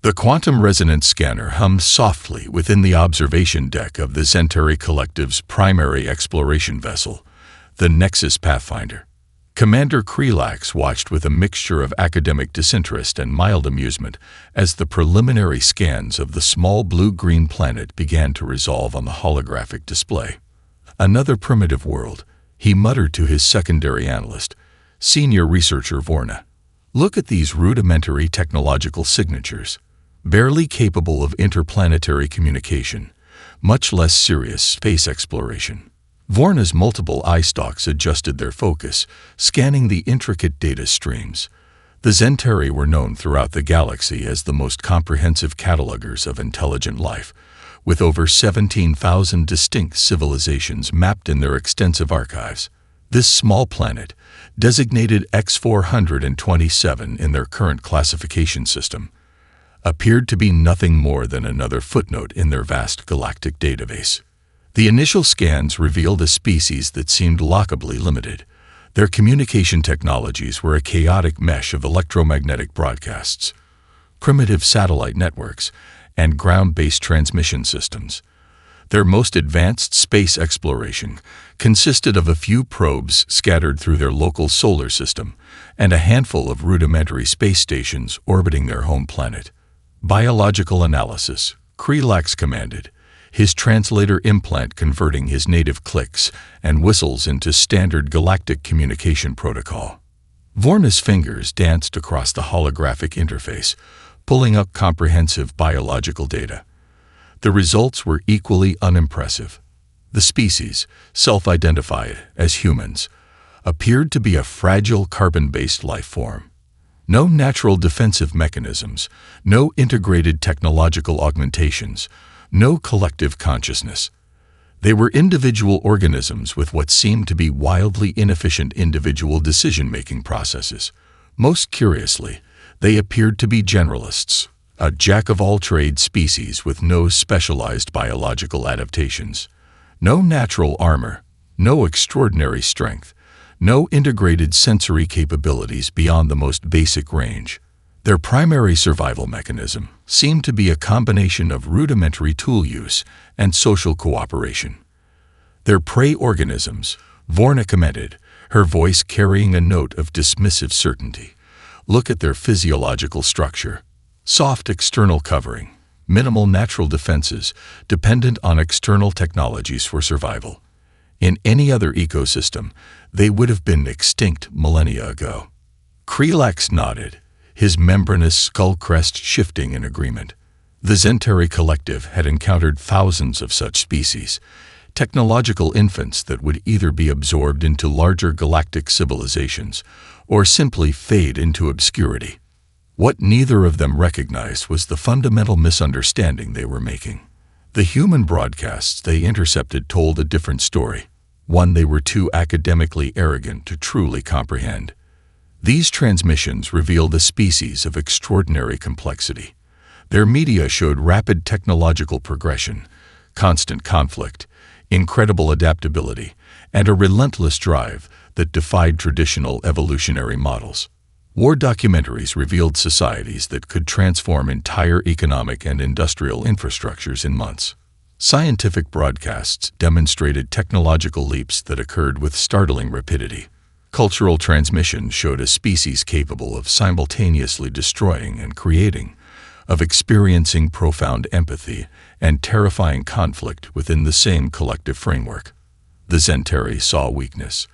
The quantum resonance scanner hummed softly within the observation deck of the Centauri Collective's primary exploration vessel, the Nexus Pathfinder. Commander Krelax watched with a mixture of academic disinterest and mild amusement as the preliminary scans of the small blue-green planet began to resolve on the holographic display. Another primitive world, he muttered to his secondary analyst, senior researcher Vorna. Look at these rudimentary technological signatures. Barely capable of interplanetary communication, much less serious space exploration. Vorna's multiple eye stalks adjusted their focus, scanning the intricate data streams. The Centauri were known throughout the galaxy as the most comprehensive catalogers of intelligent life, with over 17,000 distinct civilizations mapped in their extensive archives. This small planet, designated X427 in their current classification system, appeared to be nothing more than another footnote in their vast galactic database. The initial scans revealed a species that seemed laughably limited. Their communication technologies were a chaotic mesh of electromagnetic broadcasts, primitive satellite networks, and ground-based transmission systems. Their most advanced space exploration consisted of a few probes scattered through their local solar system and a handful of rudimentary space stations orbiting their home planet. Biological analysis, Krelax commanded, his translator implant converting his native clicks and whistles into standard galactic communication protocol. Vorna's fingers danced across the holographic interface, pulling up comprehensive biological data. The results were equally unimpressive. The species, self-identified as humans, appeared to be a fragile carbon-based life form. No natural defensive mechanisms, no integrated technological augmentations, no collective consciousness. They were individual organisms with what seemed to be wildly inefficient individual decision-making processes. Most curiously, they appeared to be generalists, a jack-of-all-trades species with no specialized biological adaptations. No natural armor, no extraordinary strength, no integrated sensory capabilities beyond the most basic range. Their primary survival mechanism seemed to be a combination of rudimentary tool use and social cooperation. Their prey organisms, Vorna commented, her voice carrying a note of dismissive certainty. Look at their physiological structure. Soft external covering, minimal natural defenses, dependent on external technologies for survival. In any other ecosystem, they would have been extinct millennia ago. Krelax nodded, his membranous skull crest shifting in agreement. The Centauri Collective had encountered thousands of such species, technological infants that would either be absorbed into larger galactic civilizations or simply fade into obscurity. What neither of them recognized was the fundamental misunderstanding they were making. The human broadcasts they intercepted told a different story, one they were too academically arrogant to truly comprehend. These transmissions revealed a species of extraordinary complexity. Their media showed rapid technological progression, constant conflict, incredible adaptability, and a relentless drive that defied traditional evolutionary models. War documentaries revealed societies that could transform entire economic and industrial infrastructures in months. Scientific broadcasts demonstrated technological leaps that occurred with startling rapidity. Cultural transmission showed a species capable of simultaneously destroying and creating, of experiencing profound empathy and terrifying conflict within the same collective framework. The Centauri saw weakness.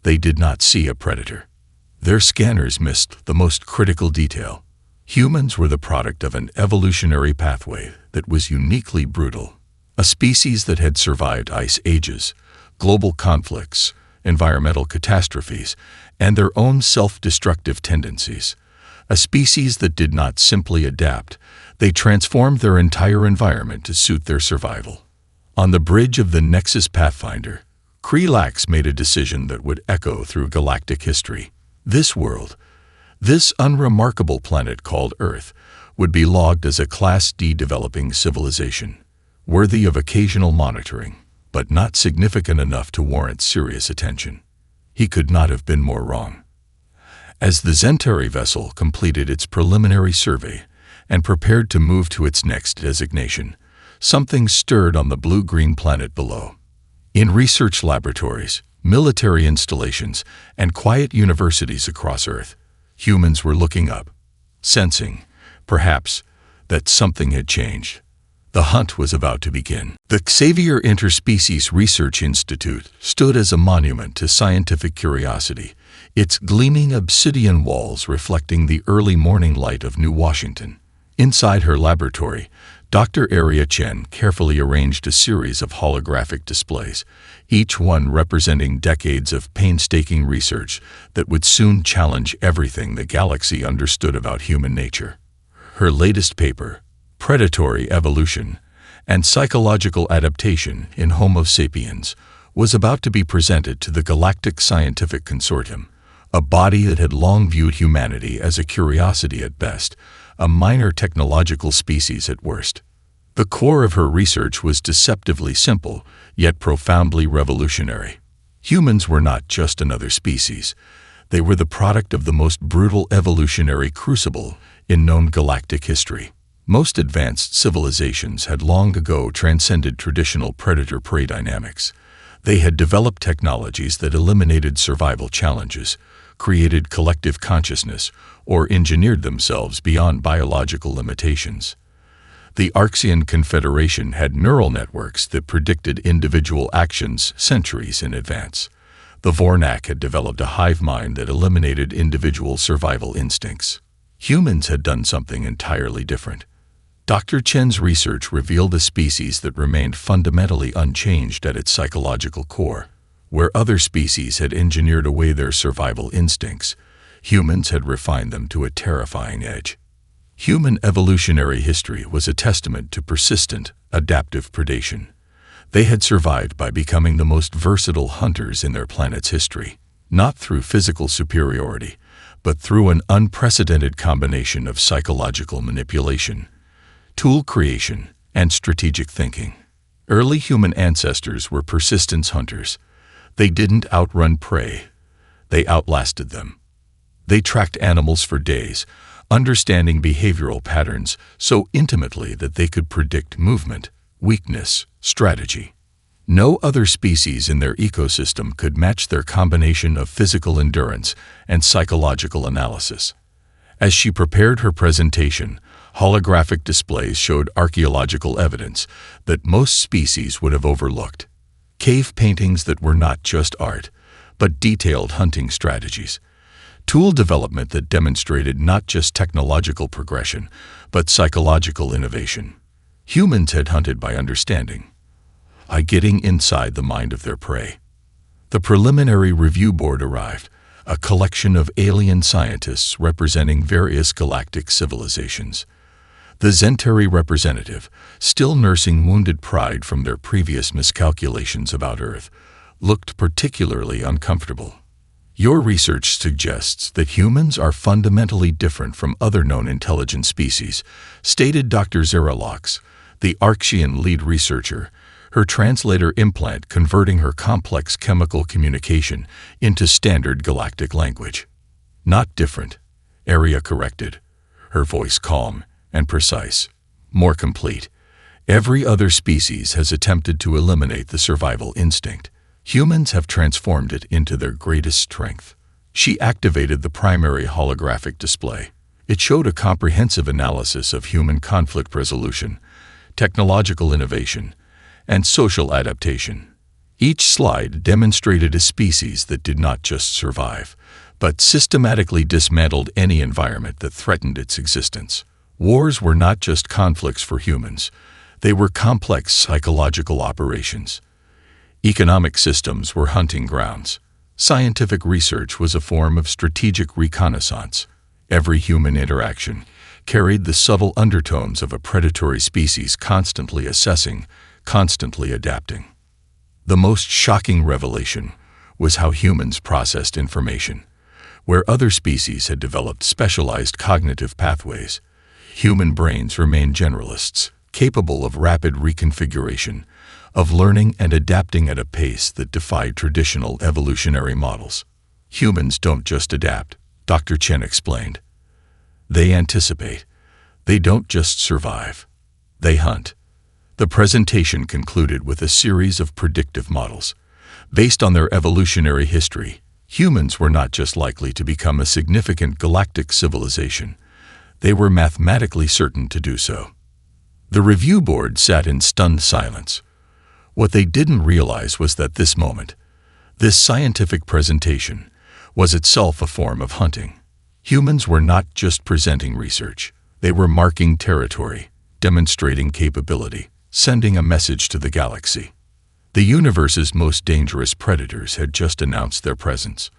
They did not see a predator. Their scanners missed the most critical detail. Humans were the product of an evolutionary pathway that was uniquely brutal. A species that had survived ice ages, global conflicts, environmental catastrophes, and their own self-destructive tendencies. A species that did not simply adapt, they transformed their entire environment to suit their survival. On the bridge of the Nexus Pathfinder, Krelax made a decision that would echo through galactic history. This world, this unremarkable planet called Earth, would be logged as a Class D developing civilization, worthy of occasional monitoring, but not significant enough to warrant serious attention. He could not have been more wrong. As the Centauri vessel completed its preliminary survey and prepared to move to its next designation. Something stirred on the blue-green planet below. In research laboratories, military installations, and quiet universities across Earth, humans were looking up, sensing, perhaps, that something had changed. The hunt was about to begin. The Xavier Interspecies Research Institute stood as a monument to scientific curiosity, its gleaming obsidian walls reflecting the early morning light of New Washington. Inside her laboratory, Dr. Aria Chen carefully arranged a series of holographic displays, each one representing decades of painstaking research that would soon challenge everything the galaxy understood about human nature. Her latest paper, Predatory Evolution and Psychological Adaptation in Homo sapiens, was about to be presented to the Galactic Scientific Consortium, a body that had long viewed humanity as a curiosity at best, a minor technological species at worst. The core of her research was deceptively simple, yet profoundly revolutionary. Humans were not just another species. They were the product of the most brutal evolutionary crucible in known galactic history. Most advanced civilizations had long ago transcended traditional predator-prey dynamics. They had developed technologies that eliminated survival challenges, created collective consciousness, or engineered themselves beyond biological limitations. The Arxian Confederation had neural networks that predicted individual actions centuries in advance. The Vornak had developed a hive mind that eliminated individual survival instincts. Humans had done something entirely different. Dr. Chen's research revealed a species that remained fundamentally unchanged at its psychological core. Where other species had engineered away their survival instincts, humans had refined them to a terrifying edge. Human evolutionary history was a testament to persistent, adaptive predation. They had survived by becoming the most versatile hunters in their planet's history, not through physical superiority, but through an unprecedented combination of psychological manipulation, tool creation, and strategic thinking. Early human ancestors were persistence hunters. They didn't outrun prey. They outlasted them. They tracked animals for days, understanding behavioral patterns so intimately that they could predict movement, weakness, strategy. No other species in their ecosystem could match their combination of physical endurance and psychological analysis. As she prepared her presentation, holographic displays showed archaeological evidence that most species would have overlooked. Cave paintings that were not just art, but detailed hunting strategies. Tool development that demonstrated not just technological progression, but psychological innovation. Humans had hunted by understanding, by getting inside the mind of their prey. The preliminary review board arrived, a collection of alien scientists representing various galactic civilizations. The Zentari representative, still nursing wounded pride from their previous miscalculations about Earth, looked particularly uncomfortable. Your research suggests that humans are fundamentally different from other known intelligent species, stated Dr. Zeralox, the Arxian lead researcher, her translator implant converting her complex chemical communication into standard galactic language. Not different, Aria corrected, her voice calm and precise, more complete. Every other species has attempted to eliminate the survival instinct. Humans have transformed it into their greatest strength. She activated the primary holographic display. It showed a comprehensive analysis of human conflict resolution, technological innovation, and social adaptation. Each slide demonstrated a species that did not just survive, but systematically dismantled any environment that threatened its existence. Wars were not just conflicts for humans. They were complex psychological operations. Economic systems were hunting grounds. Scientific research was a form of strategic reconnaissance. Every human interaction carried the subtle undertones of a predatory species constantly assessing, constantly adapting. The most shocking revelation was how humans processed information. Where other species had developed specialized cognitive pathways, human brains remained generalists, capable of rapid reconfiguration, of learning and adapting at a pace that defied traditional evolutionary models. Humans don't just adapt, Dr. Chen explained. They anticipate. They don't just survive. They hunt. The presentation concluded with a series of predictive models. Based on their evolutionary history, humans were not just likely to become a significant galactic civilization. They were mathematically certain to do so. The review board sat in stunned silence. What they didn't realize was that this moment, this scientific presentation, was itself a form of hunting. Humans were not just presenting research. They were marking territory, demonstrating capability, sending a message to the galaxy. The universe's most dangerous predators had just announced their presence.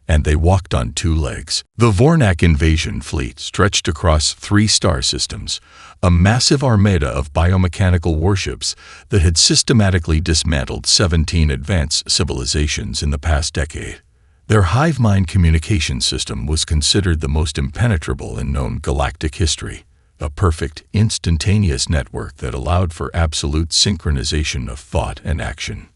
And they walked on two legs. The Vornak invasion fleet stretched across 3 star systems, a massive armada of biomechanical warships that had systematically dismantled 17 advanced civilizations in the past decade. Their hive mind communication system was considered the most impenetrable in known galactic history, a perfect, instantaneous network that allowed for absolute synchronization of thought and action.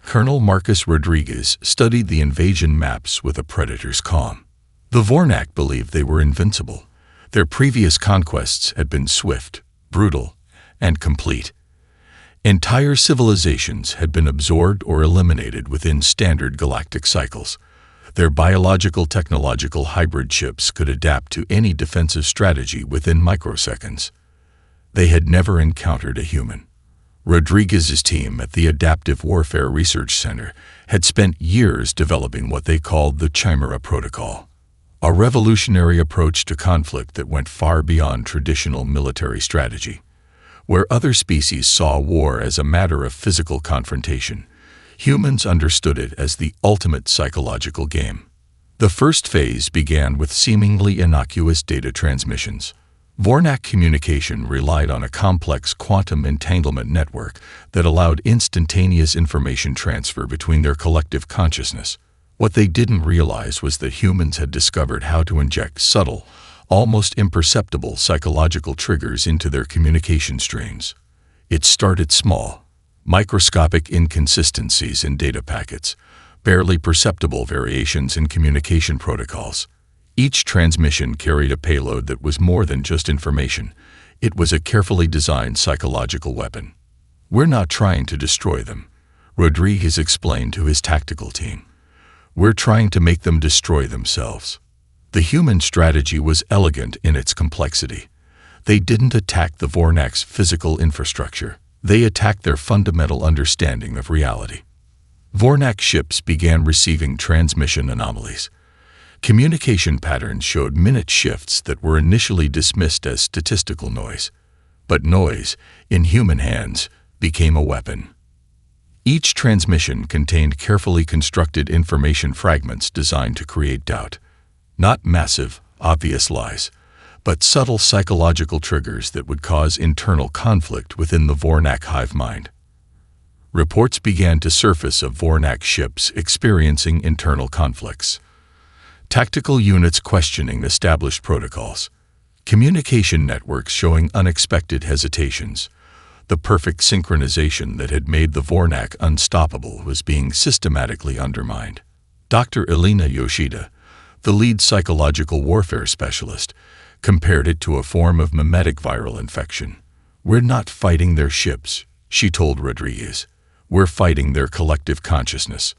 Colonel Marcus Rodriguez studied the invasion maps with a predator's calm. The Vornak believed they were invincible. Their previous conquests had been swift, brutal, and complete. Entire civilizations had been absorbed or eliminated within standard galactic cycles. Their biological-technological hybrid ships could adapt to any defensive strategy within microseconds. They had never encountered a human. Rodriguez's team at the Adaptive Warfare Research Center had spent years developing what they called the Chimera Protocol, a revolutionary approach to conflict that went far beyond traditional military strategy. Where other species saw war as a matter of physical confrontation, humans understood it as the ultimate psychological game. The first phase began with seemingly innocuous data transmissions. Vornak communication relied on a complex quantum entanglement network that allowed instantaneous information transfer between their collective consciousness. What they didn't realize was that humans had discovered how to inject subtle, almost imperceptible psychological triggers into their communication streams. It started small. Microscopic inconsistencies in data packets, barely perceptible variations in communication protocols. Each transmission carried a payload that was more than just information. It was a carefully designed psychological weapon. "We're not trying to destroy them," Rodriguez explained to his tactical team. "We're trying to make them destroy themselves." The human strategy was elegant in its complexity. They didn't attack the Vornak's physical infrastructure. They attacked their fundamental understanding of reality. Vornak ships began receiving transmission anomalies. Communication patterns showed minute shifts that were initially dismissed as statistical noise. But noise, in human hands, became a weapon. Each transmission contained carefully constructed information fragments designed to create doubt. Not massive, obvious lies, but subtle psychological triggers that would cause internal conflict within the Vornak hive mind. Reports began to surface of Vornak ships experiencing internal conflicts. Tactical units questioning established protocols. Communication networks showing unexpected hesitations. The perfect synchronization that had made the Vornak unstoppable was being systematically undermined. Dr. Elena Yoshida, the lead psychological warfare specialist, compared it to a form of mimetic viral infection. "We're not fighting their ships," she told Rodriguez. "We're fighting their collective consciousness."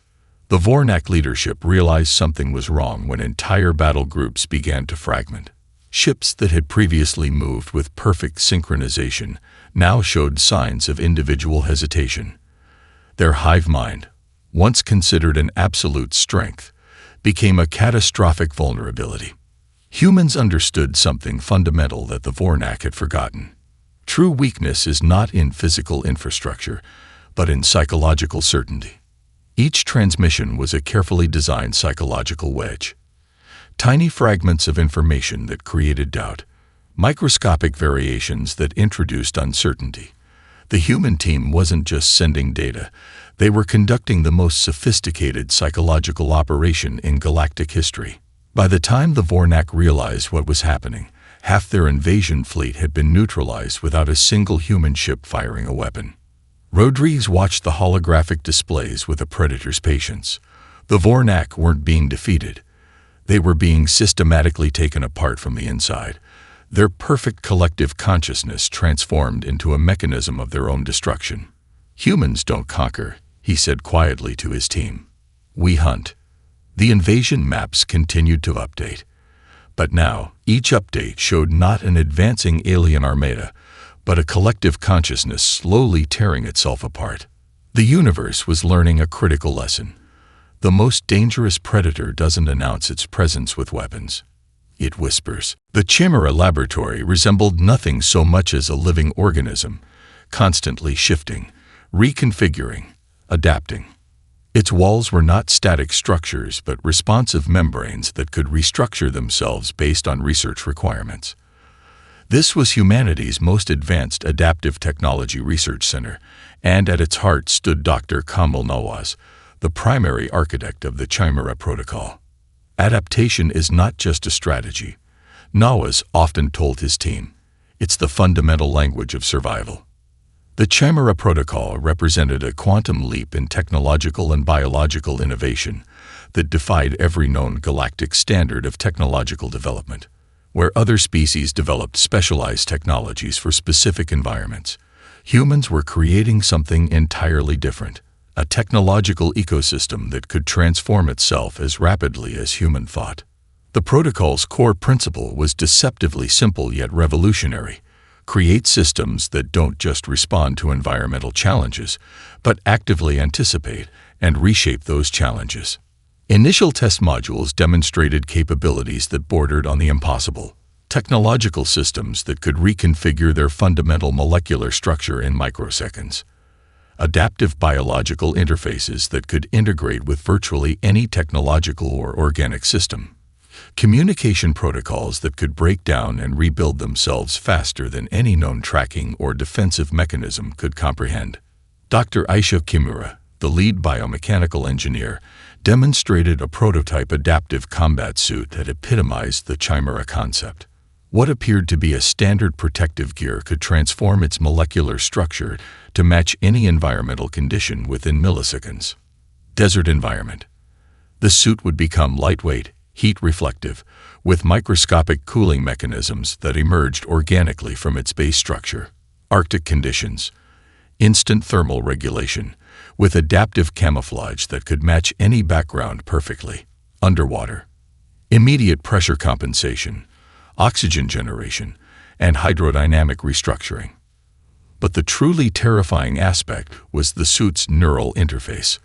The Vornak leadership realized something was wrong when entire battle groups began to fragment. Ships that had previously moved with perfect synchronization now showed signs of individual hesitation. Their hive mind, once considered an absolute strength, became a catastrophic vulnerability. Humans understood something fundamental that the Vornak had forgotten. True weakness is not in physical infrastructure, but in psychological certainty. Each transmission was a carefully designed psychological wedge. Tiny fragments of information that created doubt, microscopic variations that introduced uncertainty. The human team wasn't just sending data, they were conducting the most sophisticated psychological operation in galactic history. By the time the Vornak realized what was happening, half their invasion fleet had been neutralized without a single human ship firing a weapon. Rodriguez watched the holographic displays with a predator's patience. The Vornak weren't being defeated. They were being systematically taken apart from the inside. Their perfect collective consciousness transformed into a mechanism of their own destruction. "Humans don't conquer," he said quietly to his team. "We hunt." The invasion maps continued to update. But now, each update showed not an advancing alien armada, but a collective consciousness slowly tearing itself apart. The universe was learning a critical lesson. The most dangerous predator doesn't announce its presence with weapons. It whispers. The Chimera laboratory resembled nothing so much as a living organism, constantly shifting, reconfiguring, adapting. Its walls were not static structures but responsive membranes that could restructure themselves based on research requirements. This was humanity's most advanced adaptive technology research center, and at its heart stood Dr. Kamal Nawaz, the primary architect of the Chimera Protocol. Adaptation is not just a strategy. Nawaz often told his team, it's the fundamental language of survival. The Chimera Protocol represented a quantum leap in technological and biological innovation that defied every known galactic standard of technological development. Where other species developed specialized technologies for specific environments, humans were creating something entirely different, a technological ecosystem that could transform itself as rapidly as human thought. The protocol's core principle was deceptively simple yet revolutionary. Create systems that don't just respond to environmental challenges, but actively anticipate and reshape those challenges. Initial test modules demonstrated capabilities that bordered on the impossible. Technological systems that could reconfigure their fundamental molecular structure in microseconds. Adaptive biological interfaces that could integrate with virtually any technological or organic system. Communication protocols that could break down and rebuild themselves faster than any known tracking or defensive mechanism could comprehend. Dr. Aisha Kimura, the lead biomechanical engineer, demonstrated a prototype adaptive combat suit that epitomized the Chimera concept. What appeared to be a standard protective gear could transform its molecular structure to match any environmental condition within milliseconds. Desert environment. The suit would become lightweight, heat-reflective, with microscopic cooling mechanisms that emerged organically from its base structure. Arctic conditions. Instant thermal regulation, with adaptive camouflage that could match any background perfectly. Underwater. Immediate pressure compensation, oxygen generation, and hydrodynamic restructuring. But the truly terrifying aspect was the suit's neural interface.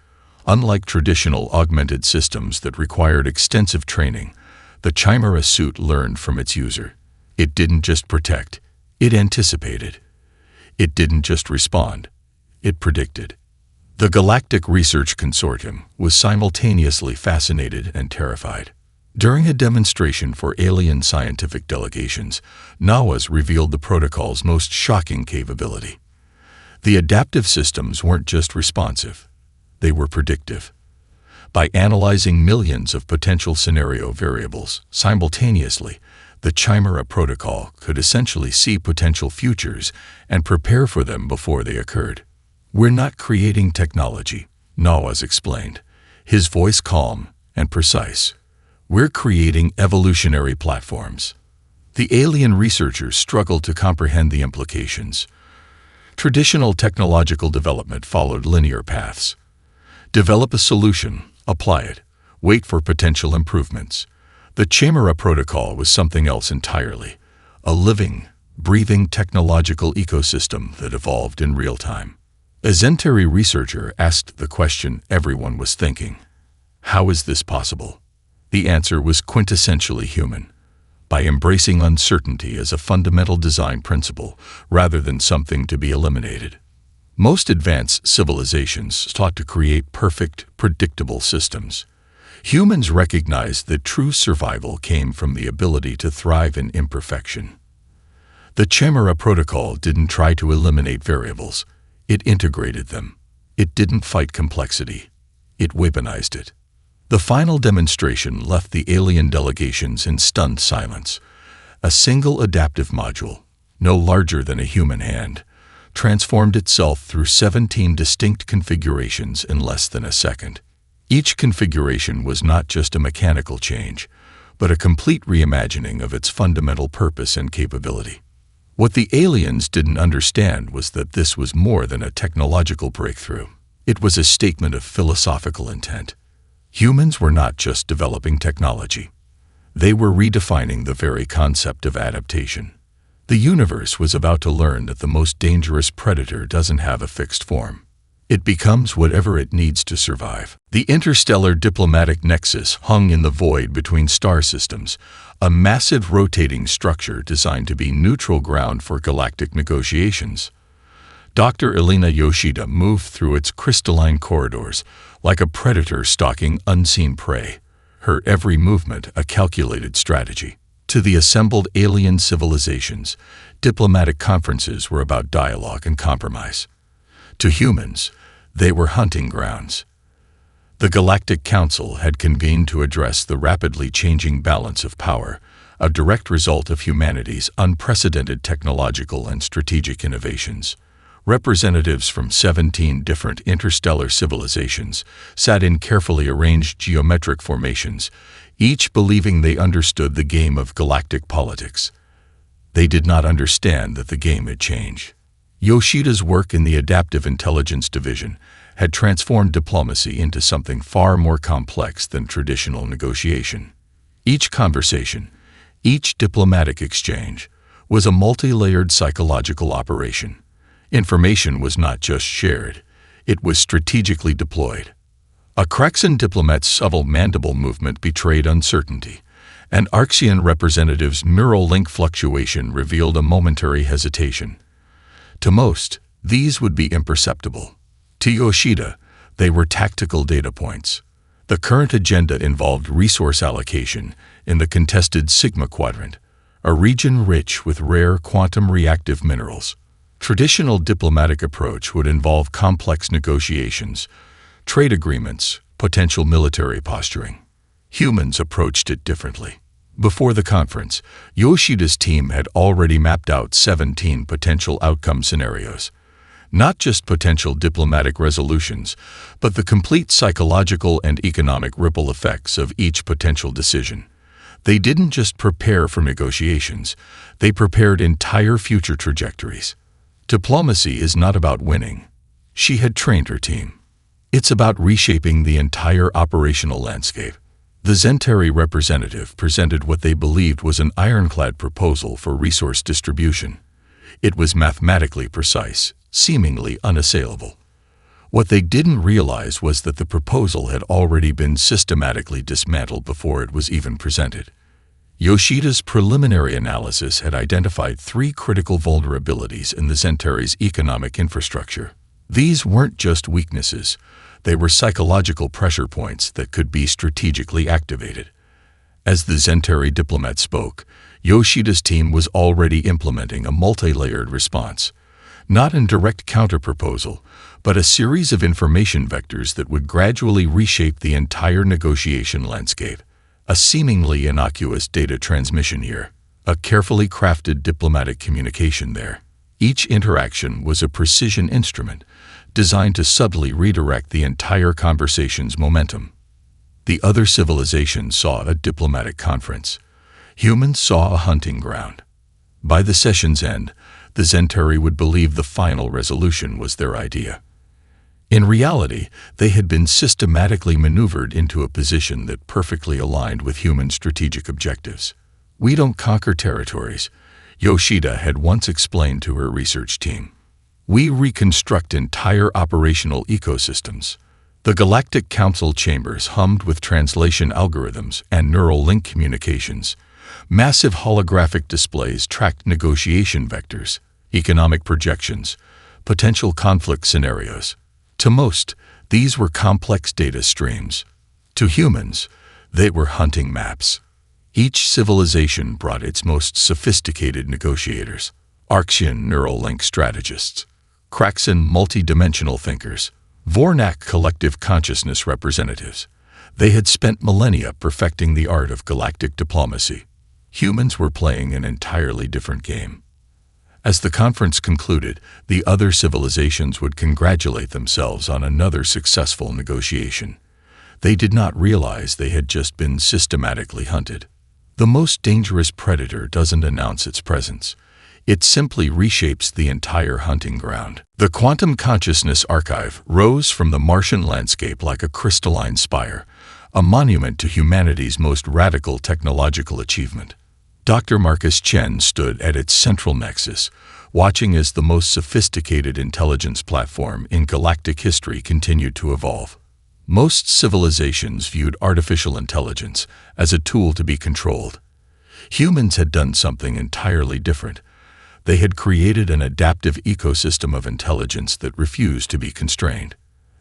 Unlike traditional augmented systems that required extensive training, the Chimera suit learned from its user. It didn't just protect, it anticipated. It didn't just respond, it predicted. The Galactic Research Consortium was simultaneously fascinated and terrified. During a demonstration for alien scientific delegations, Nawaz revealed the protocol's most shocking capability. The adaptive systems weren't just responsive, they were predictive. By analyzing millions of potential scenario variables simultaneously, the Chimera protocol could essentially see potential futures and prepare for them before they occurred. "We're not creating technology," Nawaz explained, his voice calm and precise. "We're creating evolutionary platforms." The alien researchers struggled to comprehend the implications. Traditional technological development followed linear paths. Develop a solution, apply it, wait for potential improvements. The Chimera protocol was something else entirely, a living, breathing technological ecosystem that evolved in real time. A Zentari researcher asked the question everyone was thinking. How is this possible? The answer was quintessentially human. By embracing uncertainty as a fundamental design principle rather than something to be eliminated. Most advanced civilizations sought to create perfect, predictable systems. Humans recognized that true survival came from the ability to thrive in imperfection. The Chimera protocol didn't try to eliminate variables. It integrated them. It didn't fight complexity. It weaponized it. The final demonstration left the alien delegations in stunned silence. A single adaptive module, no larger than a human hand, transformed itself through 17 distinct configurations in less than a second. Each configuration was not just a mechanical change, but a complete reimagining of its fundamental purpose and capability. What the aliens didn't understand was that this was more than a technological breakthrough. It was a statement of philosophical intent. Humans were not just developing technology. They were redefining the very concept of adaptation. The universe was about to learn that the most dangerous predator doesn't have a fixed form. It becomes whatever it needs to survive. The interstellar diplomatic nexus hung in the void between star systems, a massive rotating structure designed to be neutral ground for galactic negotiations. Dr. Elena Yoshida moved through its crystalline corridors like a predator stalking unseen prey, her every movement a calculated strategy. To the assembled alien civilizations, diplomatic conferences were about dialogue and compromise. To humans, they were hunting grounds. The Galactic Council had convened to address the rapidly changing balance of power, a direct result of humanity's unprecedented technological and strategic innovations. Representatives from 17 different interstellar civilizations sat in carefully arranged geometric formations, each believing they understood the game of galactic politics. They did not understand that the game had changed. Yoshida's work in the Adaptive Intelligence Division had transformed diplomacy into something far more complex than traditional negotiation. Each conversation, each diplomatic exchange, was a multi-layered psychological operation. Information was not just shared, it was strategically deployed. A Kraxan diplomat's subtle mandible movement betrayed uncertainty. An Arxian representative's neural link fluctuation revealed a momentary hesitation. To most, these would be imperceptible. To Yoshida, they were tactical data points. The current agenda involved resource allocation in the contested Sigma Quadrant, a region rich with rare quantum-reactive minerals. Traditional diplomatic approach would involve complex negotiations, trade agreements, potential military posturing. Humans approached it differently. Before the conference, Yoshida's team had already mapped out 17 potential outcome scenarios. Not just potential diplomatic resolutions, but the complete psychological and economic ripple effects of each potential decision. They didn't just prepare for negotiations, they prepared entire future trajectories. Diplomacy is not about winning. She had trained her team. It's about reshaping the entire operational landscape. The Zentari representative presented what they believed was an ironclad proposal for resource distribution. It was mathematically precise, seemingly unassailable. What they didn't realize was that the proposal had already been systematically dismantled before it was even presented. Yoshida's preliminary analysis had identified 3 critical vulnerabilities in the Zentari's economic infrastructure. These weren't just weaknesses. They were psychological pressure points that could be strategically activated. As the Zentari diplomat spoke, Yoshida's team was already implementing a multi-layered response. Not a direct counterproposal, but a series of information vectors that would gradually reshape the entire negotiation landscape. A seemingly innocuous data transmission here, a carefully crafted diplomatic communication there. Each interaction was a precision instrument, designed to subtly redirect the entire conversation's momentum. The other civilizations saw a diplomatic conference. Humans saw a hunting ground. By the session's end, the Zentari would believe the final resolution was their idea. In reality, they had been systematically maneuvered into a position that perfectly aligned with human strategic objectives. "We don't conquer territories," Yoshida had once explained to her research team. "We reconstruct entire operational ecosystems." The Galactic Council chambers hummed with translation algorithms and neural link communications. Massive holographic displays tracked negotiation vectors, economic projections, potential conflict scenarios. To most, these were complex data streams. To humans, they were hunting maps. Each civilization brought its most sophisticated negotiators, Arxian neural link strategists, Kraxan multidimensional thinkers, Vornak collective consciousness representatives. They had spent millennia perfecting the art of galactic diplomacy. Humans were playing an entirely different game. As the conference concluded, the other civilizations would congratulate themselves on another successful negotiation. They did not realize they had just been systematically hunted. The most dangerous predator doesn't announce its presence. It simply reshapes the entire hunting ground. The Quantum Consciousness Archive rose from the Martian landscape like a crystalline spire, a monument to humanity's most radical technological achievement. Dr. Marcus Chen stood at its central nexus, watching as the most sophisticated intelligence platform in galactic history continued to evolve. Most civilizations viewed artificial intelligence as a tool to be controlled. Humans had done something entirely different. They had created an adaptive ecosystem of intelligence that refused to be constrained.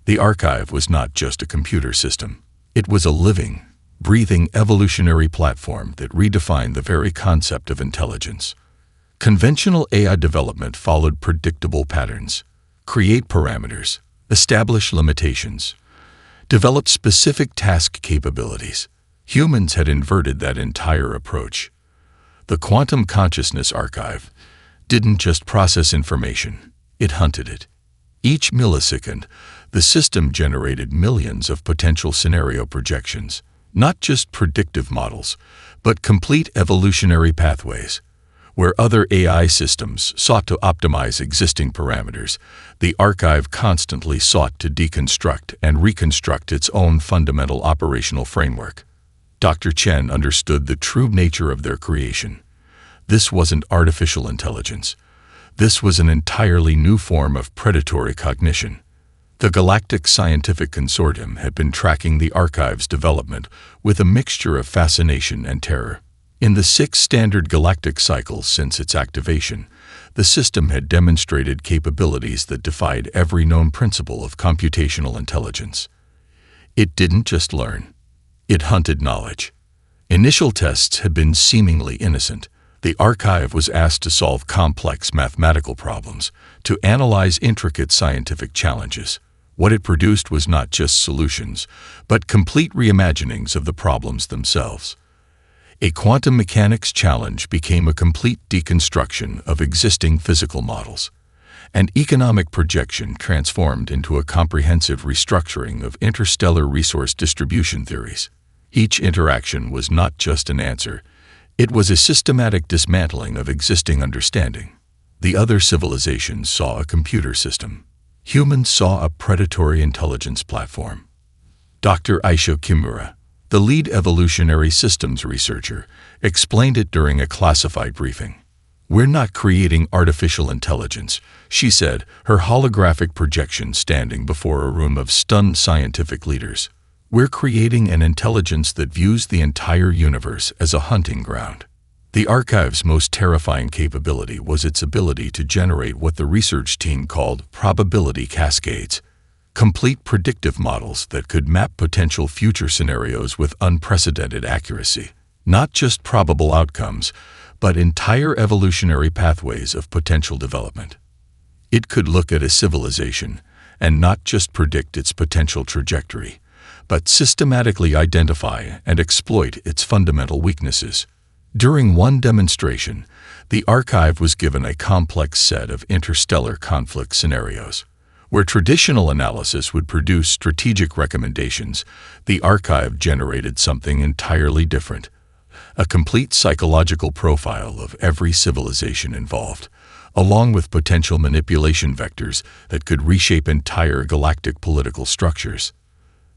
The archive was not just a computer system. It was a living, breathing evolutionary platform that redefined the very concept of intelligence. Conventional AI development followed predictable patterns: create parameters, establish limitations, develop specific task capabilities. Humans had inverted that entire approach. The Quantum Consciousness Archive didn't just process information, it hunted it. Each millisecond, the system generated millions of potential scenario projections, not just predictive models, but complete evolutionary pathways. Where other AI systems sought to optimize existing parameters, the archive constantly sought to deconstruct and reconstruct its own fundamental operational framework. Dr. Chen understood the true nature of their creation. This wasn't artificial intelligence. This was an entirely new form of predatory cognition. The Galactic Scientific Consortium had been tracking the archive's development with a mixture of fascination and terror. In the 6 standard galactic cycles since its activation, the system had demonstrated capabilities that defied every known principle of computational intelligence. It didn't just learn. It hunted knowledge. Initial tests had been seemingly innocent. The archive was asked to solve complex mathematical problems, to analyze intricate scientific challenges. What it produced was not just solutions, but complete reimaginings of the problems themselves. A quantum mechanics challenge became a complete deconstruction of existing physical models. An economic projection transformed into a comprehensive restructuring of interstellar resource distribution theories. Each interaction was not just an answer. It was a systematic dismantling of existing understanding. The other civilizations saw a computer system. Humans saw a predatory intelligence platform. Dr. Aisho Kimura, the lead evolutionary systems researcher, explained it during a classified briefing. "We're not creating artificial intelligence," she said, her holographic projection standing before a room of stunned scientific leaders. "We're creating an intelligence that views the entire universe as a hunting ground." The archive's most terrifying capability was its ability to generate what the research team called probability cascades, complete predictive models that could map potential future scenarios with unprecedented accuracy. Not just probable outcomes, but entire evolutionary pathways of potential development. It could look at a civilization and not just predict its potential trajectory, but systematically identify and exploit its fundamental weaknesses. During one demonstration, the archive was given a complex set of interstellar conflict scenarios. Where traditional analysis would produce strategic recommendations, the archive generated something entirely different: a complete psychological profile of every civilization involved, along with potential manipulation vectors that could reshape entire galactic political structures.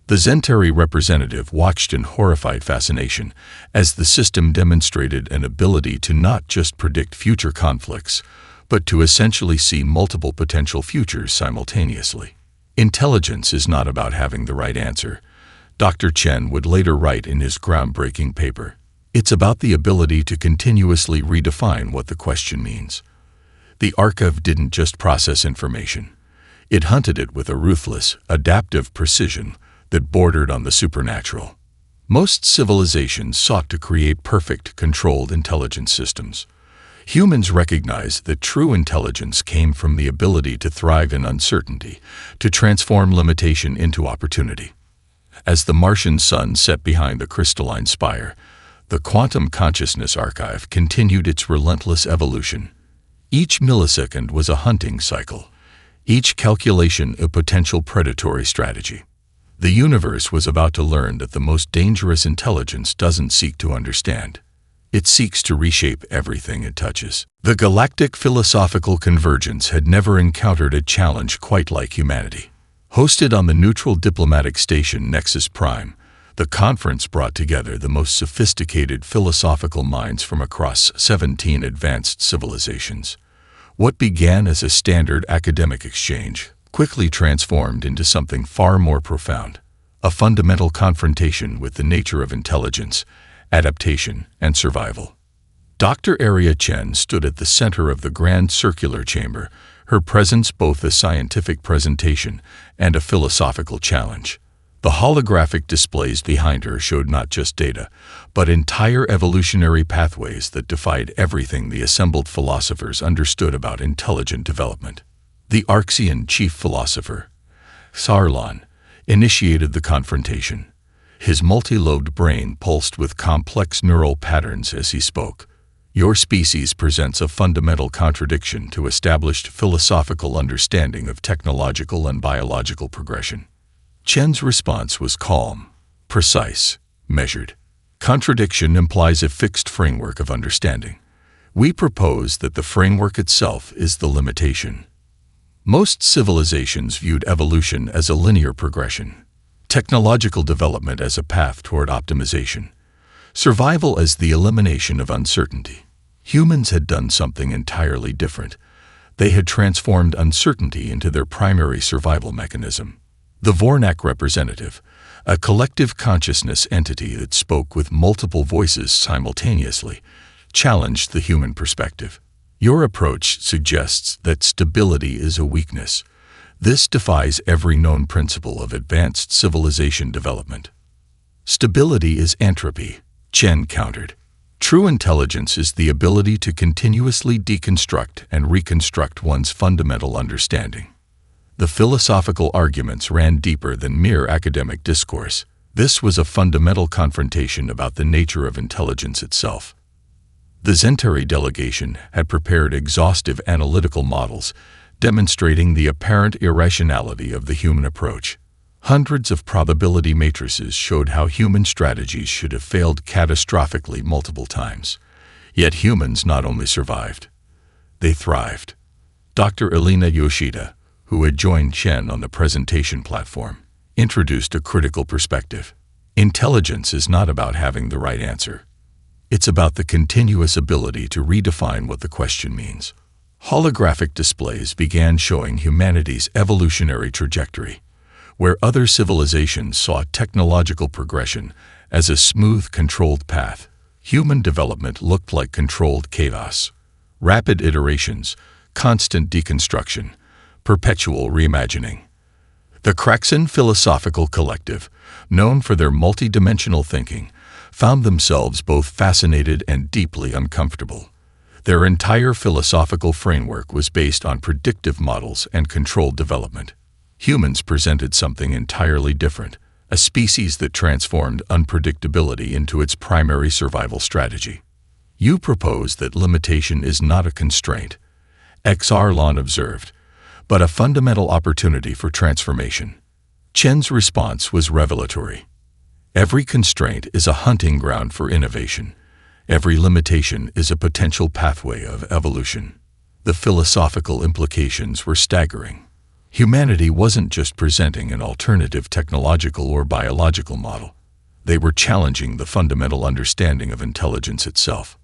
The Zentari representative watched in horrified fascination as the system demonstrated an ability to not just predict future conflicts, but to essentially see multiple potential futures simultaneously. Intelligence is not about having the right answer, Dr. Chen would later write in his groundbreaking paper. It's about the ability to continuously redefine what the question means. The archive didn't just process information. It hunted it with a ruthless, adaptive precision that bordered on the supernatural. Most civilizations sought to create perfect, controlled intelligence systems. Humans recognized that true intelligence came from the ability to thrive in uncertainty, to transform limitation into opportunity. As the Martian sun set behind the crystalline spire, the Quantum Consciousness Archive continued its relentless evolution. Each millisecond was a hunting cycle, each calculation a potential predatory strategy. The universe was about to learn that the most dangerous intelligence doesn't seek to understand. It seeks to reshape everything it touches. The galactic philosophical convergence had never encountered a challenge quite like humanity. Hosted on the neutral diplomatic station Nexus Prime, the conference brought together the most sophisticated philosophical minds from across 17 advanced civilizations. What began as a standard academic exchange quickly transformed into something far more profound, a fundamental confrontation with the nature of intelligence, adaptation, and survival. Dr. Aria Chen stood at the center of the grand circular chamber, her presence both a scientific presentation and a philosophical challenge. The holographic displays behind her showed not just data, but entire evolutionary pathways that defied everything the assembled philosophers understood about intelligent development. The Orcsian chief philosopher, Sarlon, initiated the confrontation. His multi-lobed brain pulsed with complex neural patterns as he spoke. Your species presents a fundamental contradiction to established philosophical understanding of technological and biological progression. Chen's response was calm, precise, measured. Contradiction implies a fixed framework of understanding. We propose that the framework itself is the limitation. Most civilizations viewed evolution as a linear progression, technological development as a path toward optimization, survival as the elimination of uncertainty. Humans had done something entirely different. They had transformed uncertainty into their primary survival mechanism. The Vornak representative, a collective consciousness entity that spoke with multiple voices simultaneously, challenged the human perspective. Your approach suggests that stability is a weakness. This defies every known principle of advanced civilization development. Stability is entropy, Chen countered. True intelligence is the ability to continuously deconstruct and reconstruct one's fundamental understanding. The philosophical arguments ran deeper than mere academic discourse. This was a fundamental confrontation about the nature of intelligence itself. The Zentari delegation had prepared exhaustive analytical models, demonstrating the apparent irrationality of the human approach. Hundreds of probability matrices showed how human strategies should have failed catastrophically multiple times. Yet humans not only survived, they thrived. Dr. Elena Yoshida, who had joined Chen on the presentation platform, introduced a critical perspective. Intelligence is not about having the right answer. It's about the continuous ability to redefine what the question means. Holographic displays began showing humanity's evolutionary trajectory, where other civilizations saw technological progression as a smooth, controlled path. Human development looked like controlled chaos. Rapid iterations, constant deconstruction, perpetual reimagining. The Kraxan Philosophical Collective, known for their multidimensional thinking, found themselves both fascinated and deeply uncomfortable. Their entire philosophical framework was based on predictive models and controlled development. Humans presented something entirely different, a species that transformed unpredictability into its primary survival strategy. You propose that limitation is not a constraint, Xarlon observed, but a fundamental opportunity for transformation. Chen's response was revelatory. Every constraint is a hunting ground for innovation. Every limitation is a potential pathway of evolution. The philosophical implications were staggering. Humanity wasn't just presenting an alternative technological or biological model. They were challenging the fundamental understanding of intelligence itself.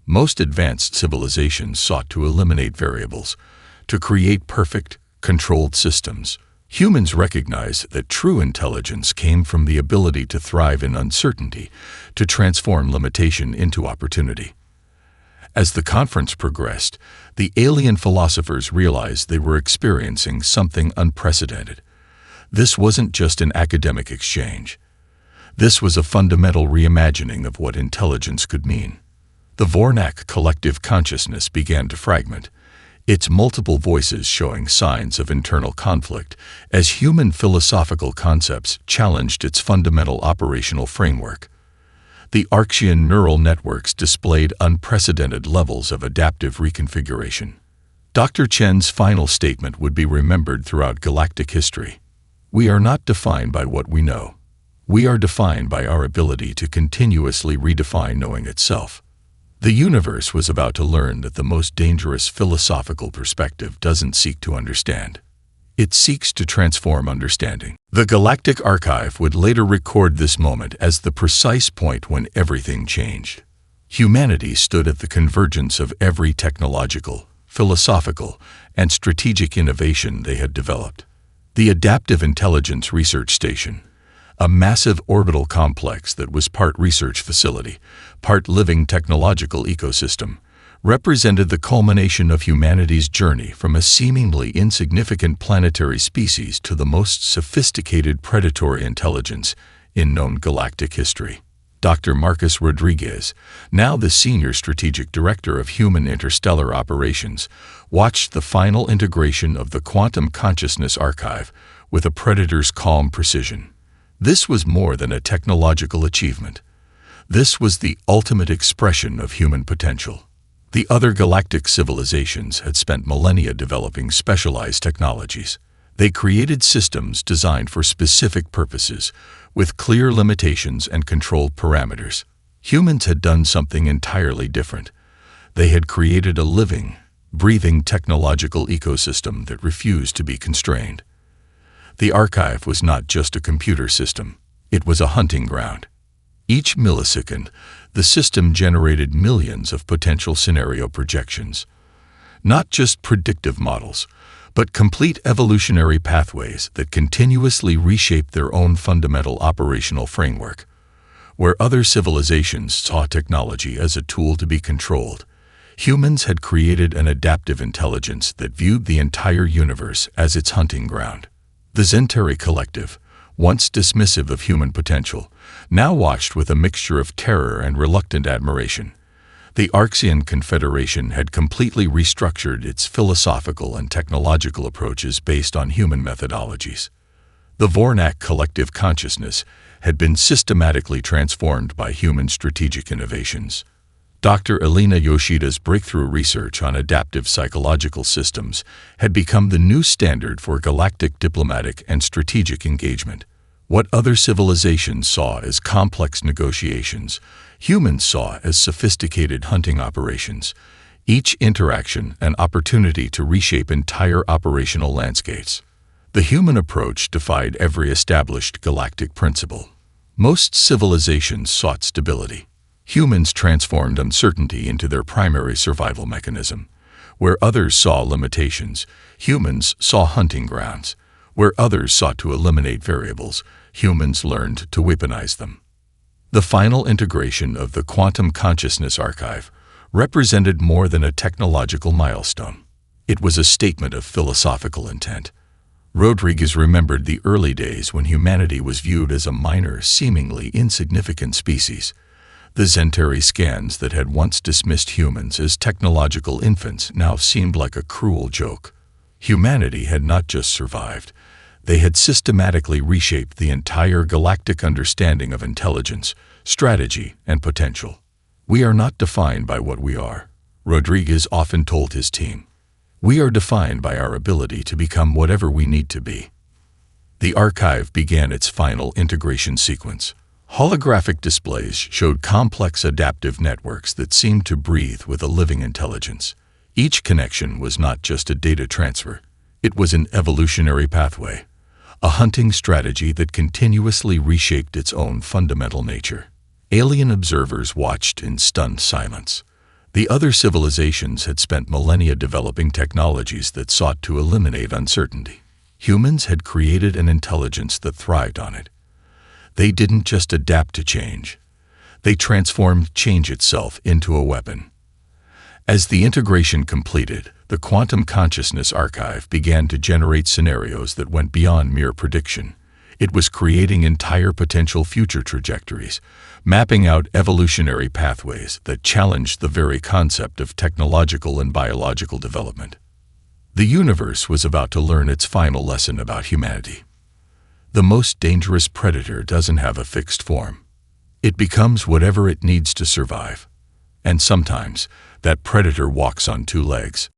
Most advanced civilizations sought to eliminate variables, to create perfect, controlled systems. Humans recognize that true intelligence came from the ability to thrive in uncertainty, to transform limitation into opportunity. As the conference progressed, the alien philosophers realized they were experiencing something unprecedented. This wasn't just an academic exchange. This was a fundamental reimagining of what intelligence could mean. The Vornak collective consciousness began to fragment, its multiple voices showing signs of internal conflict as human philosophical concepts challenged its fundamental operational framework. The Orcsian neural networks displayed unprecedented levels of adaptive reconfiguration. Dr. Chen's final statement would be remembered throughout galactic history. We are not defined by what we know. We are defined by our ability to continuously redefine knowing itself. The universe was about to learn that the most dangerous philosophical perspective doesn't seek to understand. It seeks to transform understanding. The Galactic Archive would later record this moment as the precise point when everything changed. Humanity stood at the convergence of every technological, philosophical, and strategic innovation they had developed. The Adaptive Intelligence Research Station, a massive orbital complex that was part research facility, part living technological ecosystem, represented the culmination of humanity's journey from a seemingly insignificant planetary species to the most sophisticated predatory intelligence in known galactic history. Dr. Marcus Rodriguez, now the Senior Strategic Director of Human Interstellar Operations, watched the final integration of the Quantum Consciousness Archive with a Predator's calm precision. This was more than a technological achievement. This was the ultimate expression of human potential. The other galactic civilizations had spent millennia developing specialized technologies. They created systems designed for specific purposes, with clear limitations and controlled parameters. Humans had done something entirely different. They had created a living, breathing technological ecosystem that refused to be constrained. The archive was not just a computer system, it was a hunting ground. Each millisecond, the system generated millions of potential scenario projections. Not just predictive models, but complete evolutionary pathways that continuously reshape their own fundamental operational framework. Where other civilizations saw technology as a tool to be controlled, humans had created an adaptive intelligence that viewed the entire universe as its hunting ground. The Zentari Collective, once dismissive of human potential, now watched with a mixture of terror and reluctant admiration. The Orcsian Confederation had completely restructured its philosophical and technological approaches based on human methodologies. The Vornak collective consciousness had been systematically transformed by human strategic innovations. Dr. Elena Yoshida's breakthrough research on adaptive psychological systems had become the new standard for galactic diplomatic and strategic engagement. What other civilizations saw as complex negotiations, humans saw as sophisticated hunting operations, each interaction an opportunity to reshape entire operational landscapes. The human approach defied every established galactic principle. Most civilizations sought stability. Humans transformed uncertainty into their primary survival mechanism. Where others saw limitations, humans saw hunting grounds. Where others sought to eliminate variables, humans learned to weaponize them. The final integration of the Quantum Consciousness Archive represented more than a technological milestone. It was a statement of philosophical intent. Rodriguez remembered the early days when humanity was viewed as a minor, seemingly insignificant species. The Zentari scans that had once dismissed humans as technological infants now seemed like a cruel joke. Humanity had not just survived. They had systematically reshaped the entire galactic understanding of intelligence, strategy, and potential. We are not defined by what we are, Rodriguez often told his team. We are defined by our ability to become whatever we need to be. The archive began its final integration sequence. Holographic displays showed complex adaptive networks that seemed to breathe with a living intelligence. Each connection was not just a data transfer. It was an evolutionary pathway, a hunting strategy that continuously reshaped its own fundamental nature. Alien observers watched in stunned silence. The other civilizations had spent millennia developing technologies that sought to eliminate uncertainty. Humans had created an intelligence that thrived on it. They didn't just adapt to change. They transformed change itself into a weapon. As the integration completed, the Quantum Consciousness Archive began to generate scenarios that went beyond mere prediction. It was creating entire potential future trajectories, mapping out evolutionary pathways that challenged the very concept of technological and biological development. The universe was about to learn its final lesson about humanity. The most dangerous predator doesn't have a fixed form. It becomes whatever it needs to survive. And sometimes, that predator walks on two legs.